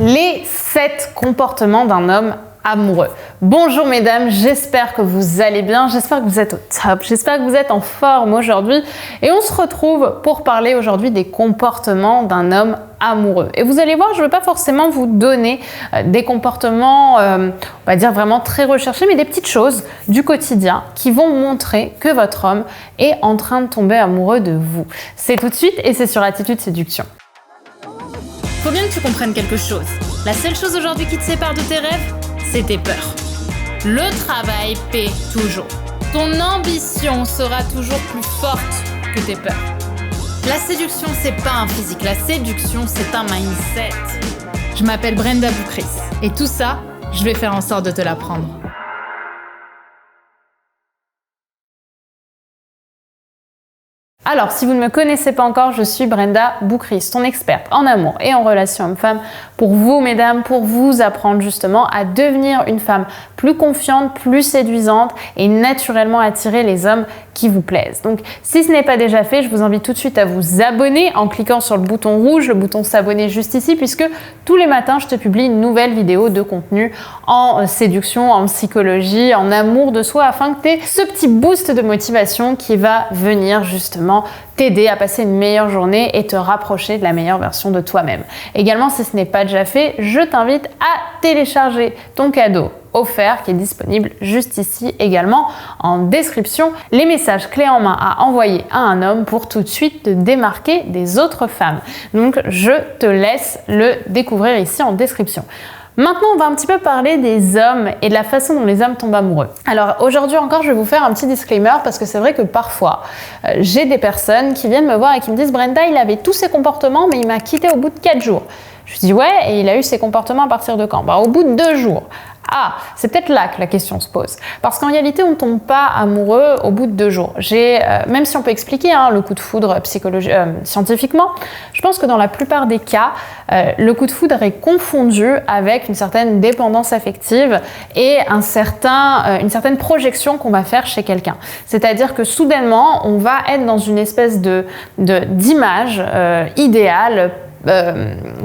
les 7 comportements d'un homme amoureux. Bonjour mesdames, j'espère que vous allez bien, j'espère que vous êtes au top, j'espère que vous êtes en forme aujourd'hui et on se retrouve pour parler aujourd'hui des comportements d'un homme amoureux. Et vous allez voir, je ne vais pas forcément vous donner des comportements, on va dire vraiment très recherchés, mais des petites choses du quotidien qui vont montrer que votre homme est en train de tomber amoureux de vous. C'est tout de suite et c'est sur Attitude Séduction. Faut bien que tu comprennes quelque chose. La seule chose aujourd'hui qui te sépare de tes rêves, c'est tes peurs. Le travail paie toujours. Ton ambition sera toujours plus forte que tes peurs. La séduction, c'est pas un physique. La séduction, c'est un mindset. Je m'appelle Brenda Boukris. Et tout ça, je vais faire en sorte de te l'apprendre. Alors, si vous ne me connaissez pas encore, je suis Brenda Boukris, ton experte en amour et en relations hommes-femmes pour vous, mesdames, pour vous apprendre justement à devenir une femme plus confiante, plus séduisante et naturellement attirer les hommes qui vous plaisent. Donc, si ce n'est pas déjà fait, je vous invite tout de suite à vous abonner en cliquant sur le bouton rouge, le bouton s'abonner juste ici, puisque tous les matins, je te publie une nouvelle vidéo de contenu en séduction, en psychologie, en amour de soi, afin que tu aies ce petit boost de motivation qui va venir justement t'aider à passer une meilleure journée et te rapprocher de la meilleure version de toi-même. Également, si ce n'est pas déjà fait, je t'invite à télécharger ton cadeau offert qui est disponible juste ici également en description. Les messages clés en main à envoyer à un homme pour tout de suite te démarquer des autres femmes. Donc, je te laisse le découvrir ici en description. Maintenant, on va un petit peu parler des hommes et de la façon dont les hommes tombent amoureux. Alors aujourd'hui encore, je vais vous faire un petit disclaimer parce que c'est vrai que parfois, j'ai des personnes qui viennent me voir et qui me disent « Brenda, il avait tous ses comportements, mais il m'a quitté au bout de 4 jours. » Je dis « Ouais, et il a eu ses comportements à partir de quand ?» Au bout de 2 jours. Ah, c'est peut-être là que la question se pose. Parce qu'en réalité, on ne tombe pas amoureux au bout de 2 jours. Même si on peut expliquer le coup de foudre scientifiquement, je pense que dans la plupart des cas, le coup de foudre est confondu avec une certaine dépendance affective et une certaine projection qu'on va faire chez quelqu'un. C'est-à-dire que soudainement, on va être dans une espèce d'image idéale,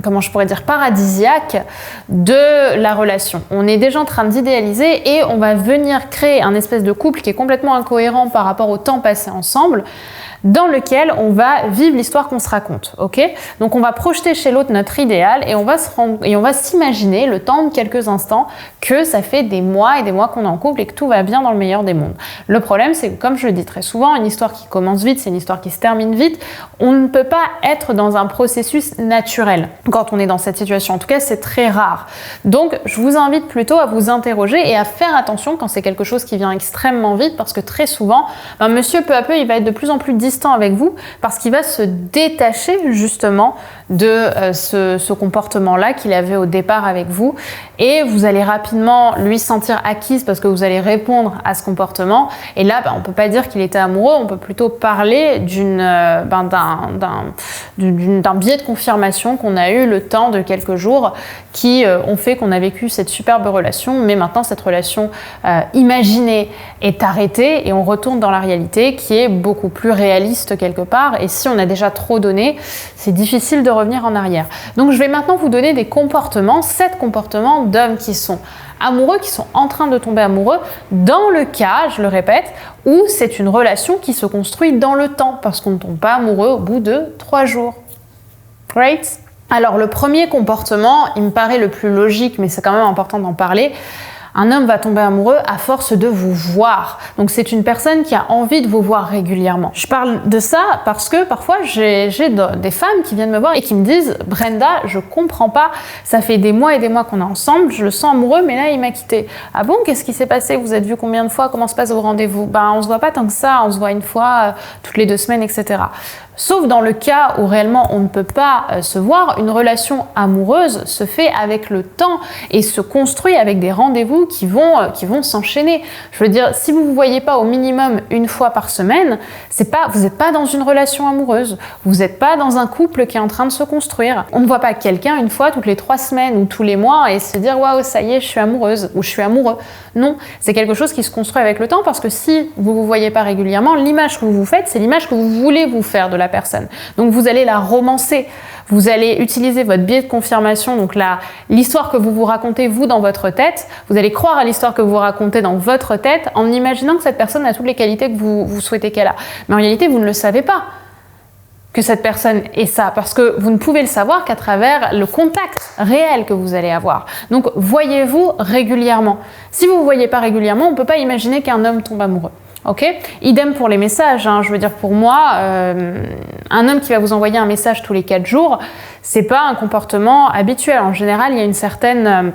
comment je pourrais dire, paradisiaque de la relation. On est déjà en train d'idéaliser et on va venir créer un espèce de couple qui est complètement incohérent par rapport au temps passé ensemble, dans lequel on va vivre l'histoire qu'on se raconte, ok ? Donc on va projeter chez l'autre notre idéal et on va s'imaginer le temps de quelques instants que ça fait des mois et des mois qu'on est en couple et que tout va bien dans le meilleur des mondes. Le problème, c'est que comme je le dis très souvent, une histoire qui commence vite, c'est une histoire qui se termine vite. On ne peut pas être dans un processus naturel quand on est dans cette situation. En tout cas, c'est très rare. Donc, je vous invite plutôt à vous interroger et à faire attention quand c'est quelque chose qui vient extrêmement vite parce que très souvent, monsieur peu à peu, il va être de plus en plus distant avec vous parce qu'il va se détacher justement de ce comportement-là qu'il avait au départ avec vous et vous allez rapidement lui sentir acquise parce que vous allez répondre à ce comportement et là, on ne peut pas dire qu'il était amoureux, on peut plutôt parler d'un biais de confirmation qu'on a eu le temps de quelques jours qui ont fait qu'on a vécu cette superbe relation, mais maintenant cette relation imaginée est arrêtée et on retourne dans la réalité qui est beaucoup plus réaliste quelque part et si on a déjà trop donné, c'est difficile de revenir en arrière. Donc je vais maintenant vous donner des comportements, 7 comportements d'hommes qui sont amoureux, qui sont en train de tomber amoureux dans le cas, je le répète, où c'est une relation qui se construit dans le temps parce qu'on ne tombe pas amoureux au bout de 3 jours. Great. Alors le premier comportement, il me paraît le plus logique, mais c'est quand même important d'en parler. Un homme va tomber amoureux à force de vous voir. Donc c'est une personne qui a envie de vous voir régulièrement. Je parle de ça parce que parfois j'ai des femmes qui viennent me voir et qui me disent « Brenda, je comprends pas, ça fait des mois et des mois qu'on est ensemble, je le sens amoureux, mais là il m'a quitté. Ah bon, qu'est-ce qui s'est passé? Vous êtes vu combien de fois? Comment se passe vos rendez-vous? On se voit pas tant que ça, on se voit une fois toutes les 2 semaines, etc. » Sauf dans le cas où réellement on ne peut pas se voir, une relation amoureuse se fait avec le temps et se construit avec des rendez-vous qui vont s'enchaîner. Je veux dire, si vous ne vous voyez pas au minimum une fois par semaine, vous n'êtes pas dans une relation amoureuse, vous n'êtes pas dans un couple qui est en train de se construire. On ne voit pas quelqu'un une fois toutes les 3 semaines ou tous les mois et se dire « Waouh, ça y est, je suis amoureuse » ou « Je suis amoureux ». Non, c'est quelque chose qui se construit avec le temps parce que si vous ne vous voyez pas régulièrement, l'image que vous vous faites, c'est l'image que vous voulez vous faire de la personne. Donc vous allez la romancer. Vous allez utiliser votre biais de confirmation, donc l'histoire que vous vous racontez vous dans votre tête. Vous allez croire à l'histoire que vous racontez dans votre tête en imaginant que cette personne a toutes les qualités que vous souhaitez qu'elle a. Mais en réalité, vous ne le savez pas que cette personne est ça, parce que vous ne pouvez le savoir qu'à travers le contact réel que vous allez avoir. Donc, voyez-vous régulièrement. Si vous ne vous voyez pas régulièrement, on ne peut pas imaginer qu'un homme tombe amoureux. Ok ? Idem pour les messages, hein. Je veux dire, pour moi, un homme qui va vous envoyer un message tous les 4 jours, c'est pas un comportement habituel. En général, il y a une certaine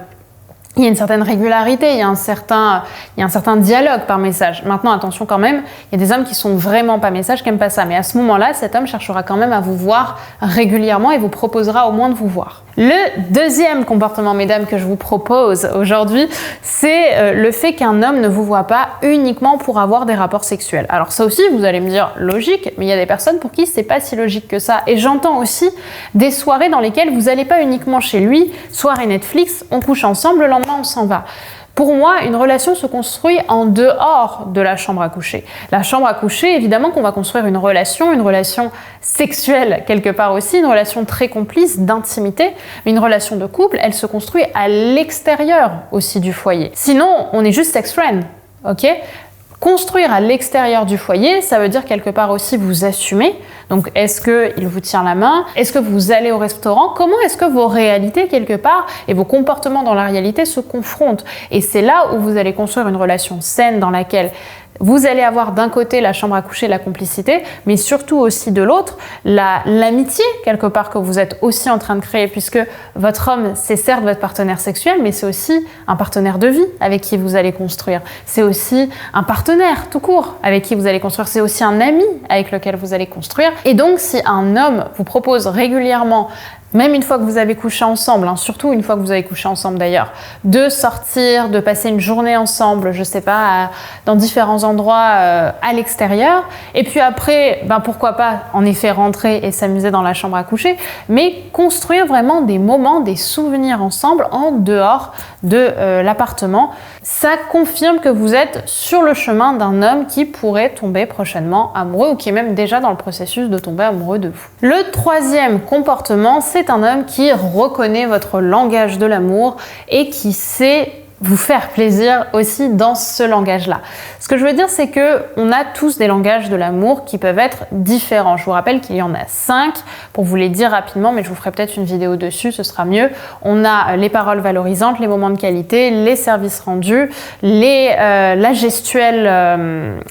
régularité, il y a un certain dialogue par message. Maintenant, attention quand même, il y a des hommes qui sont vraiment pas messages, qui n'aiment pas ça. Mais à ce moment-là, cet homme cherchera quand même à vous voir régulièrement et vous proposera au moins de vous voir. Le deuxième comportement, mesdames, que je vous propose aujourd'hui, c'est le fait qu'un homme ne vous voit pas uniquement pour avoir des rapports sexuels. Alors ça aussi, vous allez me dire logique, mais il y a des personnes pour qui c'est pas si logique que ça. Et j'entends aussi des soirées dans lesquelles vous n'allez pas uniquement chez lui, soirée Netflix, on couche ensemble, le lendemain on s'en va. Pour moi, une relation se construit en dehors de la chambre à coucher. La chambre à coucher, évidemment qu'on va construire une relation sexuelle quelque part aussi, une relation très complice, d'intimité, mais une relation de couple, elle se construit à l'extérieur aussi du foyer. Sinon, on est juste sex-friend, ok ? Construire à l'extérieur du foyer, ça veut dire quelque part aussi vous assumer. Donc, est-ce qu'il vous tient la main? Est-ce que vous allez au restaurant? Comment est-ce que vos réalités, quelque part, et vos comportements dans la réalité se confrontent? Et c'est là où vous allez construire une relation saine dans laquelle vous allez avoir d'un côté la chambre à coucher, la complicité, mais surtout aussi de l'autre, l'amitié, quelque part, que vous êtes aussi en train de créer, puisque votre homme, c'est certes votre partenaire sexuel, mais c'est aussi un partenaire de vie avec qui vous allez construire. C'est aussi un partenaire, tout court, avec qui vous allez construire. C'est aussi un ami avec lequel vous allez construire. Et donc, si un homme vous propose régulièrement, même une fois que vous avez couché ensemble, hein, surtout une fois que vous avez couché ensemble d'ailleurs, de sortir, de passer une journée ensemble, je sais pas, dans différents endroits à l'extérieur, et puis après, pourquoi pas en effet rentrer et s'amuser dans la chambre à coucher, mais construire vraiment des moments, des souvenirs ensemble en dehors de l'appartement. Ça confirme que vous êtes sur le chemin d'un homme qui pourrait tomber prochainement amoureux ou qui est même déjà dans le processus de tomber amoureux de vous. Le troisième comportement, c'est un homme qui reconnaît votre langage de l'amour et qui sait vous faire plaisir aussi dans ce langage-là. Ce que je veux dire, c'est que on a tous des langages de l'amour qui peuvent être différents. Je vous rappelle qu'il y en a 5, pour vous les dire rapidement, mais je vous ferai peut-être une vidéo dessus, ce sera mieux. On a les paroles valorisantes, les moments de qualité, les services rendus, la gestuelle,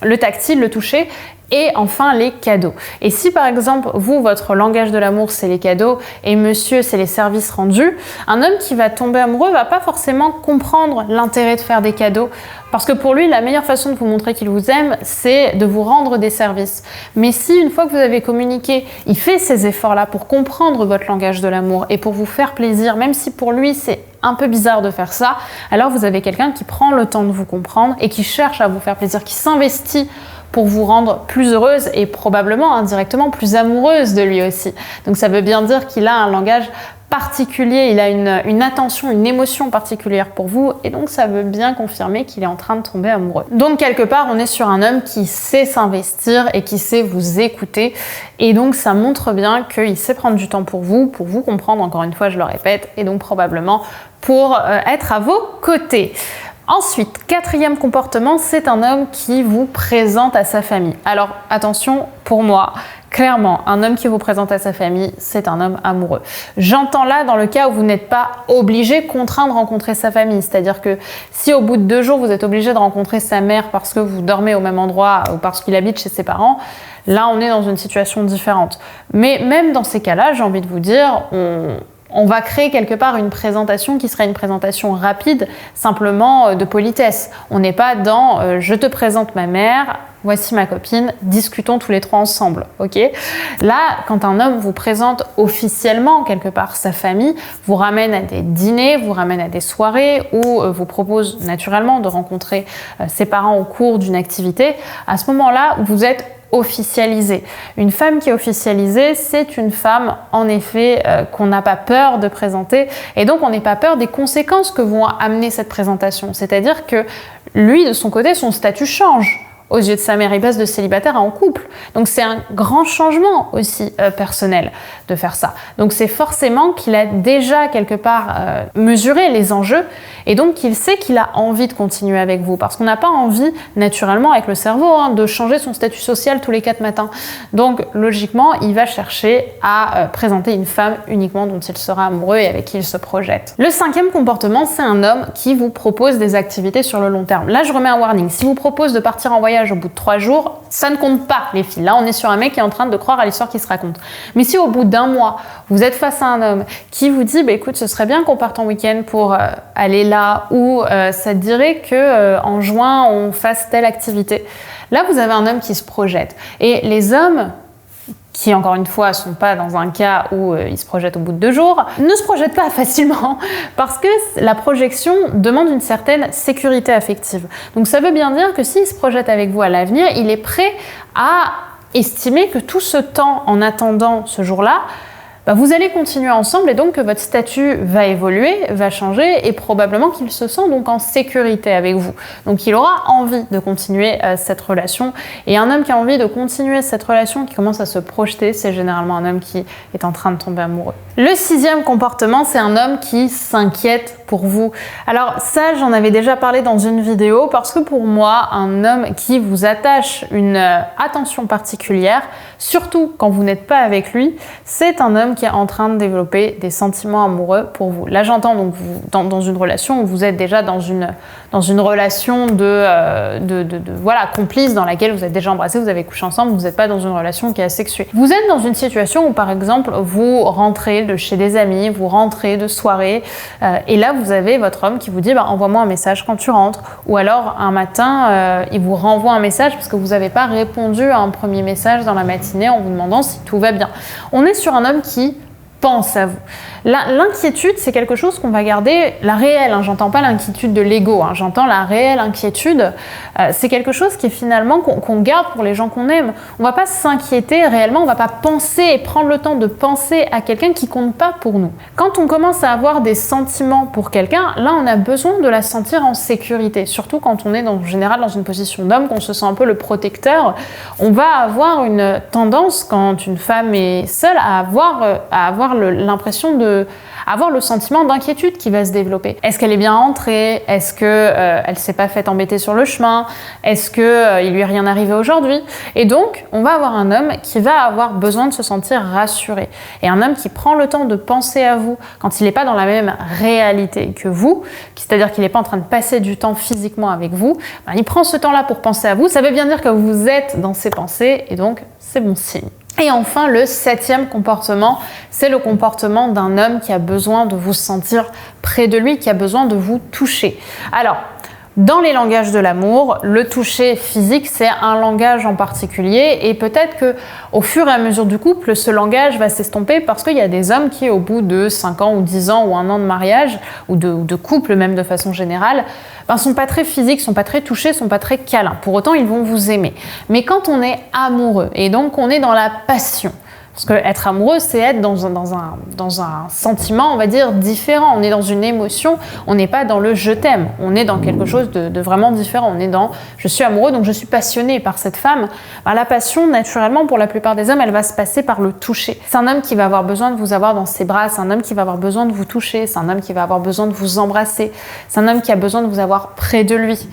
le tactile, le toucher, et enfin les cadeaux. Et si par exemple, vous, votre langage de l'amour, c'est les cadeaux et monsieur, c'est les services rendus, un homme qui va tomber amoureux va pas forcément comprendre l'intérêt de faire des cadeaux. Parce que pour lui, la meilleure façon de vous montrer qu'il vous aime, c'est de vous rendre des services. Mais si, une fois que vous avez communiqué, il fait ces efforts-là pour comprendre votre langage de l'amour et pour vous faire plaisir, même si pour lui, c'est un peu bizarre de faire ça, alors vous avez quelqu'un qui prend le temps de vous comprendre et qui cherche à vous faire plaisir, qui s'investit pour vous rendre plus heureuse et probablement indirectement plus amoureuse de lui aussi. Donc ça veut bien dire qu'il a un langage particulier, il a une attention, une émotion particulière pour vous et donc ça veut bien confirmer qu'il est en train de tomber amoureux. Donc quelque part, on est sur un homme qui sait s'investir et qui sait vous écouter et donc ça montre bien qu'il sait prendre du temps pour vous comprendre, encore une fois, je le répète, et donc probablement pour être à vos côtés. Ensuite, quatrième comportement, c'est un homme qui vous présente à sa famille. Alors attention, pour moi, clairement, un homme qui vous présente à sa famille, c'est un homme amoureux. J'entends là dans le cas où vous n'êtes pas obligé, contraint de rencontrer sa famille. C'est-à-dire que si au bout de 2 jours, vous êtes obligé de rencontrer sa mère parce que vous dormez au même endroit ou parce qu'il habite chez ses parents, là on est dans une situation différente. Mais même dans ces cas-là, j'ai envie de vous dire, on va créer quelque part une présentation qui serait une présentation rapide, simplement de politesse. On n'est pas dans je te présente ma mère, voici ma copine, discutons tous les 3 ensemble, ok? Là, quand un homme vous présente officiellement quelque part sa famille, vous ramène à des dîners, vous ramène à des soirées ou vous propose naturellement de rencontrer ses parents au cours d'une activité, à ce moment-là, vous êtes officialisée. Une femme qui est officialisée, c'est une femme en effet qu'on n'a pas peur de présenter et donc on n'est pas peur des conséquences que vont amener cette présentation. C'est-à-dire que lui, de son côté, son statut change aux yeux de sa mère, il passe de célibataire à en couple. Donc c'est un grand changement aussi personnel de faire ça. Donc c'est forcément qu'il a déjà quelque part mesuré les enjeux et donc qu'il sait qu'il a envie de continuer avec vous. Parce qu'on n'a pas envie, naturellement, avec le cerveau, de changer son statut social tous les 4 matins. Donc logiquement, il va chercher à présenter une femme uniquement dont il sera amoureux et avec qui il se projette. Le 5e comportement, c'est un homme qui vous propose des activités sur le long terme. Là, je remets un warning. Si vous propose de partir en voyage au bout de 3 jours, ça ne compte pas, les filles. Là, on est sur un mec qui est en train de croire à l'histoire qui se raconte. Mais si au bout d'1 mois, vous êtes face à un homme qui vous dit, écoute, ce serait bien qu'on parte en week-end pour aller là, ou ça te dirait que en juin, on fasse telle activité. Là, vous avez un homme qui se projette. Et les hommes qui, encore une fois, ne sont pas dans un cas où ils se projettent au bout de 2 jours, ne se projettent pas facilement parce que la projection demande une certaine sécurité affective. Donc ça veut bien dire que s'il se projette avec vous à l'avenir, il est prêt à estimer que tout ce temps en attendant ce jour-là, vous allez continuer ensemble et donc que votre statut va évoluer, va changer et probablement qu'il se sent donc en sécurité avec vous. Donc il aura envie de continuer cette relation et un homme qui a envie de continuer cette relation, qui commence à se projeter, c'est généralement un homme qui est en train de tomber amoureux. Le 6e comportement, c'est un homme qui s'inquiète pour vous. Alors ça, j'en avais déjà parlé dans une vidéo parce que pour moi, un homme qui vous attache une attention particulière, surtout quand vous n'êtes pas avec lui, c'est un homme qui est en train de développer des sentiments amoureux pour vous. Là, j'entends donc vous, dans une relation où vous êtes déjà dans une relation voilà, complice dans laquelle vous êtes déjà embrassés, vous avez couché ensemble, vous n'êtes pas dans une relation qui est asexuée. Vous êtes dans une situation où, par exemple, vous rentrez de chez des amis, vous rentrez de soirée, et là, vous avez votre homme qui vous dit envoie-moi un message quand tu rentres, ou alors un matin, il vous renvoie un message parce que vous n'avez pas répondu à un premier message dans la matinée en vous demandant si tout va bien. On est sur un homme qui pense à vous. L'inquiétude, c'est quelque chose qu'on va garder, la réelle, j'entends pas l'inquiétude de l'ego, j'entends la réelle inquiétude, c'est quelque chose qui est finalement qu'on garde pour les gens qu'on aime. On va pas s'inquiéter réellement, on va pas penser et prendre le temps de penser à quelqu'un qui compte pas pour nous. Quand on commence à avoir des sentiments pour quelqu'un, là on a besoin de la sentir en sécurité, surtout quand on est en général dans une position d'homme, qu'on se sent un peu le protecteur. On va avoir une tendance, quand une femme est seule, à avoir l'impression avoir le sentiment d'inquiétude qui va se développer. Est-ce qu'elle est bien rentrée? Est-ce qu'elle s'est pas fait embêter sur le chemin? Est-ce qu'il lui est rien arrivé aujourd'hui? Et donc, on va avoir un homme qui va avoir besoin de se sentir rassuré. Et un homme qui prend le temps de penser à vous quand il n'est pas dans la même réalité que vous, c'est-à-dire qu'il n'est pas en train de passer du temps physiquement avec vous, il prend ce temps-là pour penser à vous. Ça veut bien dire que vous êtes dans ses pensées et donc c'est bon signe. Et enfin, le 7e comportement, c'est le comportement d'un homme qui a besoin de vous sentir près de lui, qui a besoin de vous toucher. Alors, dans les langages de l'amour, le toucher physique, c'est un langage en particulier et peut-être que au fur et à mesure du couple, ce langage va s'estomper parce qu'il y a des hommes qui, au bout de 5 ans ou 10 ans ou 1 an de mariage ou de couple même de façon générale, sont pas très physiques, sont pas très touchés, sont pas très câlins. Pour autant, ils vont vous aimer. Mais quand on est amoureux et donc on est dans la passion, parce que être amoureux, c'est être dans un sentiment, on va dire, différent. On est dans une émotion, on n'est pas dans le « je t'aime ». On est dans quelque chose de vraiment différent. On est dans « je suis amoureux, donc je suis passionné par cette femme ». La passion, naturellement, pour la plupart des hommes, elle va se passer par le toucher. C'est un homme qui va avoir besoin de vous avoir dans ses bras, c'est un homme qui va avoir besoin de vous toucher, c'est un homme qui va avoir besoin de vous embrasser, c'est un homme qui a besoin de vous avoir près de lui.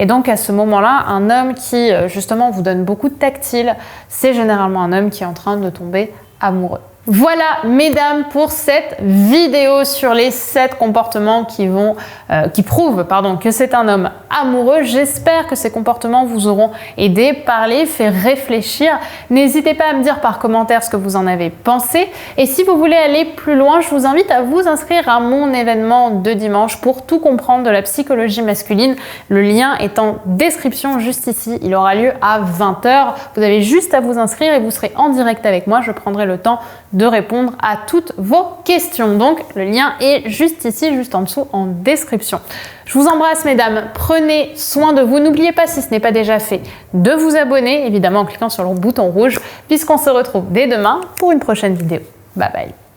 Et donc à ce moment-là, un homme qui justement vous donne beaucoup de tactile, c'est généralement un homme qui est en train de tomber amoureux. Voilà, mesdames, pour cette vidéo sur les 7 comportements qui prouvent que c'est un homme amoureux. J'espère que ces comportements vous auront aidé, parlé, fait réfléchir. N'hésitez pas à me dire par commentaire ce que vous en avez pensé. Et si vous voulez aller plus loin, je vous invite à vous inscrire à mon événement de dimanche pour tout comprendre de la psychologie masculine. Le lien est en description juste ici. Il aura lieu à 20 h. Vous avez juste à vous inscrire et vous serez en direct avec moi. Je prendrai le temps de répondre à toutes vos questions. Donc, le lien est juste ici, juste en dessous, en description. Je vous embrasse, mesdames. Prenez soin de vous. N'oubliez pas, si ce n'est pas déjà fait, de vous abonner, évidemment en cliquant sur le bouton rouge, puisqu'on se retrouve dès demain pour une prochaine vidéo. Bye bye.